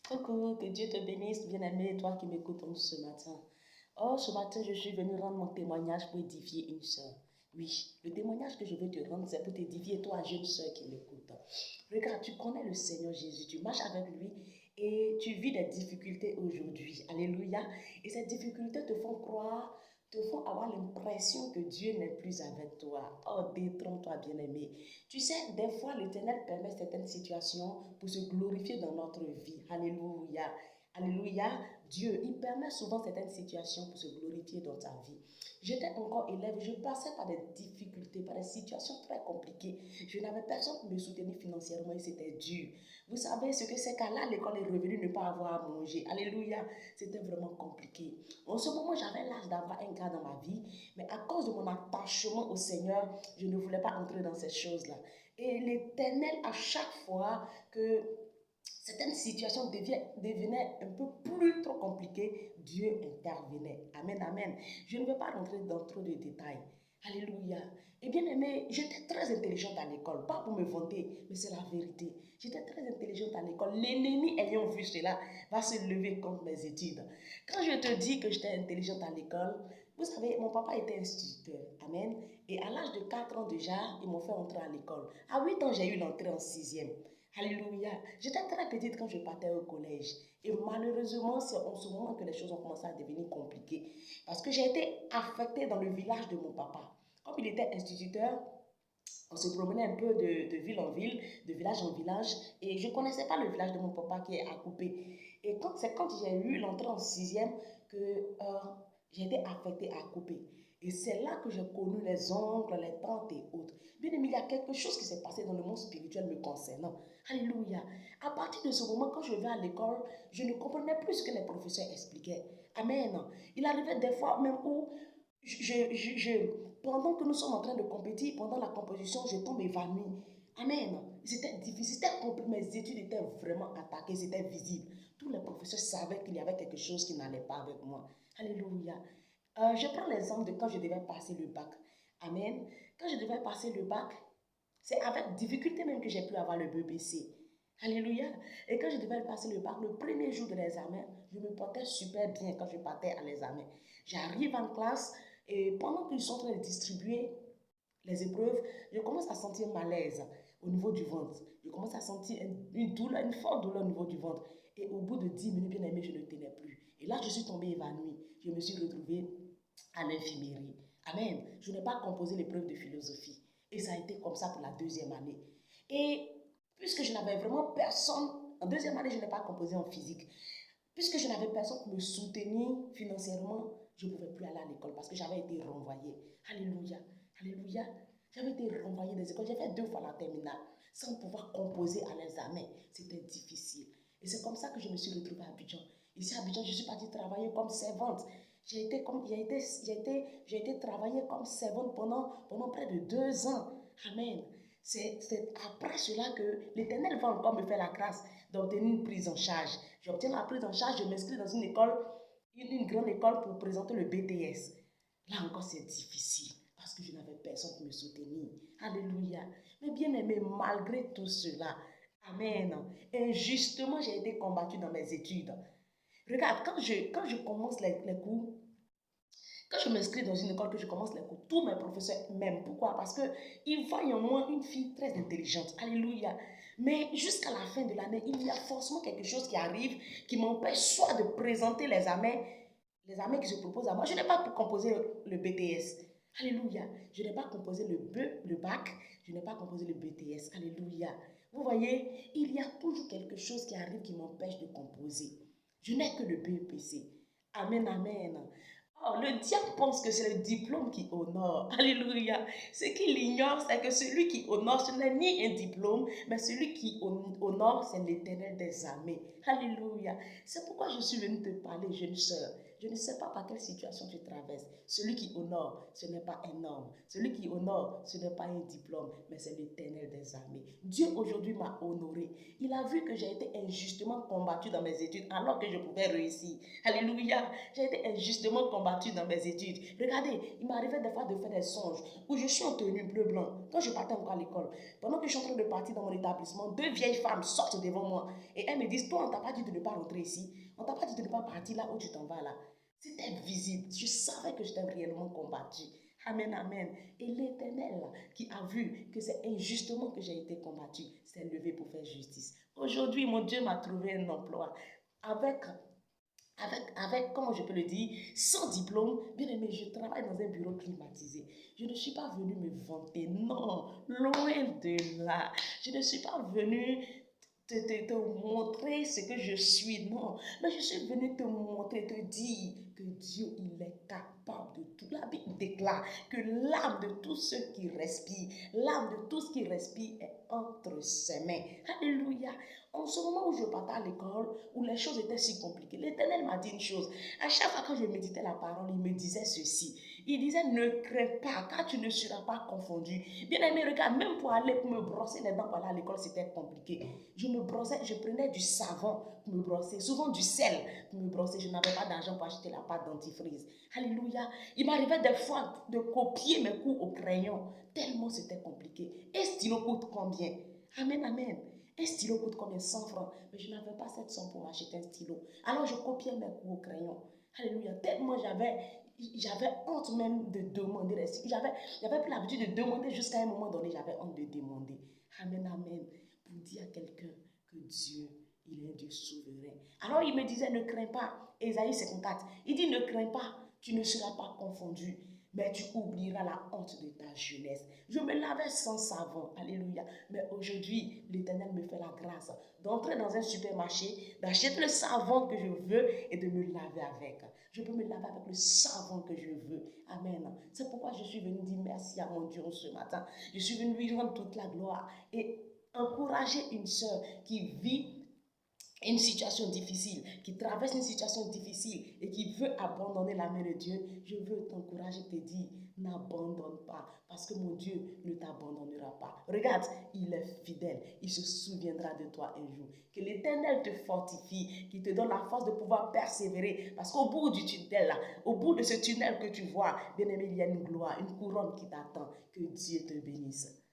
Coucou, que Dieu te bénisse, bien-aimé, toi qui m'écoutes ce matin. Oh, ce matin, je suis venue rendre mon témoignage pour édifier une sœur. Oui, le témoignage que je veux te rendre, c'est pour t'édifier, toi, jeune sœur qui m'écoute. Regarde, tu connais le Seigneur Jésus, tu marches avec lui et tu vis des difficultés aujourd'hui. Alléluia. Et ces difficultés te font croire, te font avoir l'impression que Dieu n'est plus avec toi. Oh, détrompe-toi, bien-aimé. Tu sais, des fois, l'Éternel permet certaines situations pour se glorifier dans notre vie. Alléluia. Alléluia. Dieu, il permet souvent certaines situations pour se glorifier dans ta vie. J'étais encore élève, je passais par des difficultés, par des situations très compliquées. Je n'avais personne pour me soutenir financièrement et c'était dur. Vous savez ce que c'est qu'à l'école est revenue ne pas avoir à manger. Alléluia. C'était vraiment compliqué. En ce moment, j'avais l'âge d'avoir un gars dans ma vie, mais à cause de mon attachement au Seigneur, je ne voulais pas entrer dans ces choses-là. Et l'Éternel, à chaque fois que certaines situations devenaient un peu plus trop compliquées, Dieu intervenait. Amen, amen. Je ne vais pas rentrer dans trop de détails. Alléluia. Et bien aimé, j'étais très intelligente à l'école. Pas pour me vanter, mais c'est la vérité. J'étais très intelligente à l'école. L'ennemi ayant vu cela va se lever contre mes études. Quand je te dis que j'étais intelligente à l'école, vous savez, mon papa était instituteur. Amen. Et à l'âge de 4 ans déjà, ils m'ont fait entrer à l'école. À 8 ans, j'ai eu l'entrée en sixième. Alléluia. J'étais très petite quand je partais au collège. Et malheureusement, c'est en ce moment que les choses ont commencé à devenir compliquées. Parce que j'ai été affectée dans le village de mon papa. Comme il était instituteur, on se promenait un peu de ville en ville, de village en village. Et je ne connaissais pas le village de mon papa qui est à couper. Et c'est quand j'ai eu l'entrée en sixième que j'ai été affectée à couper. Et c'est là que j'ai connu les oncles, les tantes et autres. Bien aimé, il y a quelque chose qui s'est passé dans le monde spirituel me concernant. Alléluia. À partir de ce moment, quand je vais à l'école, je ne comprenais plus ce que les professeurs expliquaient. Amen. Il arrivait des fois même où pendant que nous sommes en train de compétir, pendant la composition, je tombe évanouie. Amen. C'était difficile, c'était compliqué, mes études étaient vraiment attaquées, c'était visible. Tous les professeurs savaient qu'il y avait quelque chose qui n'allait pas avec moi. Alléluia. Je prends l'exemple de quand je devais passer le bac. Amen. Quand je devais passer le bac, c'est avec difficulté même que j'ai pu avoir le BBC. Alléluia. Et quand je devais passer le bac, le premier jour de l'examen, je me portais super bien quand je partais à l'examen. J'arrive en classe et pendant qu'ils sont en train de distribuer les épreuves, je commence à sentir malaise au niveau du ventre. Je commence à sentir une douleur, une forte douleur au niveau du ventre. Et au bout de 10 minutes, bien aimé, je ne tenais plus. Et là, je suis tombée évanouie. Je me suis retrouvée à l'infirmerie. Amen. Je n'ai pas composé l'épreuve de philosophie. Et ça a été comme ça pour la deuxième année. Et puisque je n'avais vraiment personne, en deuxième année, je n'ai pas composé en physique. Puisque je n'avais personne pour me soutenir financièrement, je ne pouvais plus aller à l'école parce que j'avais été renvoyée. Alléluia. Alléluia. J'avais été renvoyée des écoles. J'ai fait 2 fois la terminale sans pouvoir composer à l'examen. C'était difficile. Et c'est comme ça que je me suis retrouvée à Abidjan. Ici à Abidjan, je suis partie travailler comme servante. J'ai été travailler comme servante pendant près de 2 ans. Amen. C'est après cela que l'Éternel va encore me faire la grâce d'obtenir une prise en charge. J'obtiens la prise en charge, je m'inscris dans une école, une grande école pour présenter le BTS. Là encore, c'est difficile parce que je n'avais personne pour me soutenir. Alléluia. Mais bien aimé, malgré tout cela, Amen. Injustement, j'ai été combattue dans mes études. Regarde, quand je commence les cours, quand je m'inscris dans une école, que je commence les cours, tous mes professeurs m'aiment. Pourquoi? Parce qu'ils voient en moi une fille très intelligente. Alléluia. Mais jusqu'à la fin de l'année, il y a forcément quelque chose qui arrive qui m'empêche soit de présenter les examens qui se proposent à moi. Je n'ai pas composé le BTS. Alléluia. Je n'ai pas composé le bac. Je n'ai pas composé le BTS. Alléluia. Vous voyez, il y a toujours quelque chose qui arrive qui m'empêche de composer. Je n'ai que le BEPC. Amen, amen. Oh, le diable pense que c'est le diplôme qui honore. Alléluia. Ce qu'il ignore, c'est que celui qui honore, ce n'est ni un diplôme, mais celui qui honore, c'est l'Éternel des armées. Alléluia. C'est pourquoi je suis venue te parler, jeune sœur. Je ne sais pas par quelle situation tu traverses. Celui qui honore, ce n'est pas un homme. Celui qui honore, ce n'est pas un diplôme, mais c'est l'Éternel des armées. Dieu aujourd'hui m'a honoré. Il a vu que j'ai été injustement combattu dans mes études alors que je pouvais réussir. Alléluia. J'ai été injustement combattu dans mes études. Regardez, il m'arrivait des fois de faire des songes où je suis en tenue bleu-blanc quand je partais encore à l'école. Pendant que je suis en train de partir dans mon établissement, deux vieilles femmes sortent devant moi et elles me disent, toi, on t'a pas dit de ne pas rentrer ici. On t'a pas dit de ne pas partir là où tu t'en vas là. C'était visible. Je savais que j'étais réellement combattu. Amen, amen. Et l'Éternel qui a vu que c'est injustement que j'ai été combattu, s'est levé pour faire justice. Aujourd'hui, mon Dieu m'a trouvé un emploi avec, comment je peux le dire, sans diplôme. Bien aimé, je travaille dans un bureau climatisé. Je ne suis pas venue me vanter, non, loin de là. Je ne suis pas venue te montrer ce que je suis, non. Mais je suis venue te montrer, te dire que Dieu, il est capable de tout. La Bible déclare que l'âme de tous ceux qui respirent, l'âme de tous qui respirent est entre ses mains. Alléluia. En ce moment où je partais à l'école, où les choses étaient si compliquées, l'Éternel m'a dit une chose. À chaque fois que je méditais la parole, il me disait ceci. Il disait, ne crains pas, car tu ne seras pas confondu. Bien aimé, regarde, même pour aller pour me brosser les dents pour aller à l'école, c'était compliqué. Je me brossais, je prenais du savon pour me brosser, souvent du sel pour me brosser. Je n'avais pas d'argent pour acheter la pâte dentifrice. Alléluia. Il m'arrivait des fois de copier mes cours au crayon, tellement c'était compliqué. Et stylo coûte combien? Amen, amen. Un stylo coûte combien? 100 francs. Mais je n'avais pas cette somme pour m'acheter un stylo. Alors je copiais mes cours au crayon. Alléluia. Tellement j'avais honte même de demander les stylos. J'avais plus l'habitude de demander jusqu'à un moment donné, j'avais honte de demander. Amen, amen. Pour dire à quelqu'un que Dieu, il est un Dieu souverain. Alors il me disait, ne crains pas. Ésaïe 54. Il dit, ne crains pas, tu ne seras pas confondu, mais tu oublieras la honte de ta jeunesse. Je me lavais sans savon, alléluia. Mais aujourd'hui, l'Éternel me fait la grâce d'entrer dans un supermarché, d'acheter le savon que je veux et de me laver avec. Je peux me laver avec le savon que je veux. Amen. C'est pourquoi je suis venue dire merci à mon Dieu ce matin. Je suis venue lui rendre toute la gloire et encourager une sœur qui vit une situation difficile, qui traverse une situation difficile et qui veut abandonner la main de Dieu. Je veux t'encourager, te dire, n'abandonne pas, parce que mon Dieu ne t'abandonnera pas. Regarde, il est fidèle, il se souviendra de toi un jour. Que l'Éternel te fortifie, qu'il te donne la force de pouvoir persévérer, parce qu'au bout du tunnel, là, au bout de ce tunnel que tu vois, bien aimé, il y a une gloire, une couronne qui t'attend. Que Dieu te bénisse.